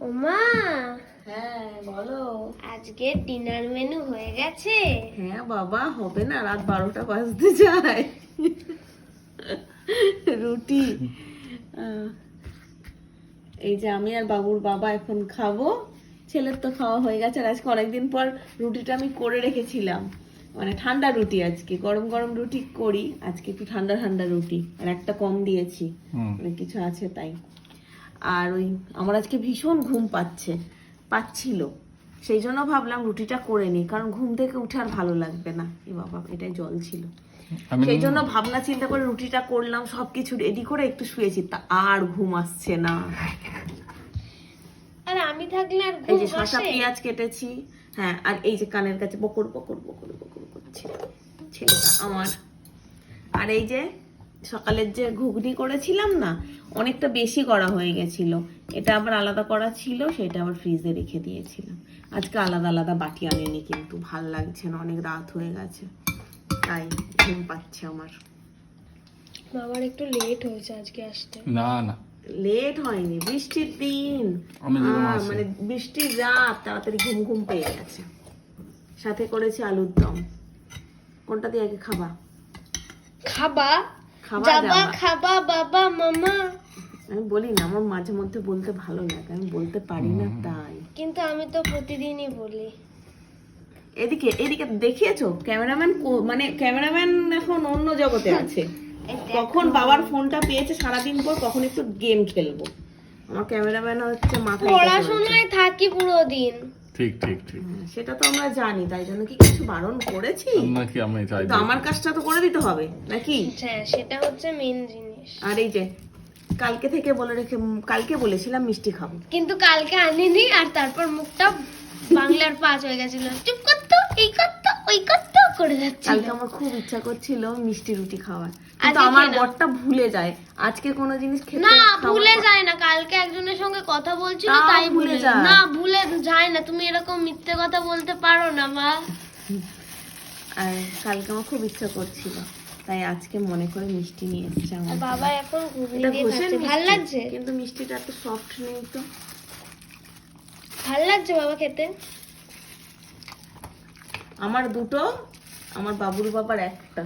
ওমা, হ্যাঁ বলো। আজকে ডিনার মেনু হয়ে গেছে? হ্যাঁ বাবা, হবে না, রাত 12টা বাজতে যায়। রুটি, এই যে আমি আর বাবুর বাবা এখন খাবো। ছেলের তো খাওয়া হয়ে গেছে। আর আজকে অনেকদিন পর রুটিটা আমি করে রেখেছিলাম, মানে ঠান্ডা রুটি। আজকে গরম গরম রুটি করি, আজকে একটু ঠান্ডা ঠান্ডা রুটি, আর একটা কম দিয়েছি, অনেক কিছু আছে তাই। আর ওই আমার আজকে ভীষণ ঘুম পাচ্ছিল, সেই জন্য ভাবলাম রুটিটা করে নিই, কারণ ঘুম থেকে উঠে আর ভালো লাগবে না। এ বাবা, এটাই জল ছিল। সেই জন্য ভাবনা চিন্তা করে রুটিটা করলাম, সবকিছু রেডি করে একটু শুয়েছি, তা আর ঘুম আসছে না। আর আমি থাকলে আর এই ঘুম যে শসা আসে? পেঁয়াজ কেটেছি, হ্যাঁ, আর এই যে কানের কাছে বকর বকর বকর বকর করছে ছেলেটা আমার। আর এই যে সকালের যে ঘুগনি করেছিলাম না, অনেকটা বেশি করা হয়ে গেছিল, এটা আবার আলাদা করা ছিল, সেটা আবার ফ্রিজে রেখে দিয়েছিলাম। আজকে আলাদা আলাদা বাটি আনিনি, কিন্তু ভাল লাগছে না, অনেক রাত হয়ে গেছে, তাই ঘুম পাচ্ছে আমার। বাবার একটু লেট হয়েছে আজকে আসতে। না না, লেট হয়নি, বৃষ্টির দিন, মানে বৃষ্টির রাত, তাড়াতাড়ি ঘুম ঘুম পেয়ে গেছে। সাথে করেছি আলুর দম। কোনটা দিয়ে আগে খাবা? খাবা খাবা যাবা, যাবা। খাবা বাবা মামা। আমি বলি না, আমার মাঝে মধ্যে বলতে ভালো লাগে, আমি বলতে পারি না তাই। কিন্তু আমি তো প্রতিদিনই বলি। এদিকে এদিকে দেখিয়েছো ক্যামেরাম্যান, মানে ক্যামেরাম্যান এখন অন্য জগতে আছে। এই দেখো। কখন বাবার ফোনটা পেয়েছে সারাদিন পর, কখন একটু গেম খেলবো। আমার ক্যামেরাম্যান হচ্ছে মাথায় এটা করেছে। পড়াশোনায় থাকি পুরো দিন। ঠিক ঠিক ঠিক। সেটা তো আমরা জানি, তাই জন্য কি কিছু বারণ করেছি? নাকি আমি চাই তো আমার কাজটা তো করে দিতে হবে নাকি? হ্যাঁ, সেটা হচ্ছে মেন জিনিস। আর এই যে কালকে থেকে কালকে বলেছিলাম মিষ্টি খাবো, কিন্তু কালকে আনিনি, আর তারপর মুখটা বাংলার পাঁচ হয়ে গেছিল, চুপ করতো, এই করতো, ওই করতো করে যাচ্ছিল। কালকে আমার খুব ইচ্ছা করছিল মিষ্টি রুটি খাওয়ার, কিন্তু আজকে আমার খেলাম। বরটা ভুলে যায় আজকে কোনো জিনিস খেতে। না, খাওয়ার ভুলে পর- যায় না, কালকে একজনের সঙ্গে কথা বলছিল তাও তাই ভুলে ভুলে যায়। না, ভুলে যায় না। তুমি এরকম মিথ্যে কথা বলতে পারো না মা। আর কালকে আমার খুব ইচ্ছা করছিল, তাই আজকে মনে করে মিষ্টি নিয়ে এসেছে আমার। আর বাবা এখন ঘুগনি এটা দিয়ে ঘষের খাচ্ছে। ভাল মিষ্টি, লাগছে? কিন্তু মিষ্টিটা এত সফট নেই তো। ভাল লাগছে বাবা খেতে? আমার দুটো, আমার বাবুর বাবার একটা।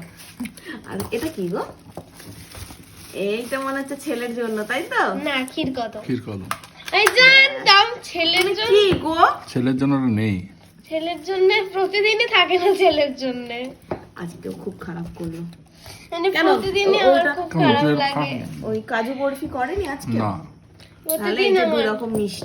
আর এটা কি গো? এইটা মনে হচ্ছে ছেলের জন্য, তাই তো? না, ক্ষীর কদম। ক্ষীর কদম। এই জানতাম ছেলের জন্য। কি গো? ছেলের জন্য ওটা নেই। ছেলের জন্য প্রতিদিনই থাকে না, ছেলের জন্য। আজকেও খুব খারাপ করলো। মানে কেন? প্রতিদিনই আমার ওটা- খুব কেন, খারাপ ওটা লাগে। ওই কাজু বরফি করেনি আজকে? না, তাহলে প্রতিদিন এই যে দুই আমার রকম মিষ্টি।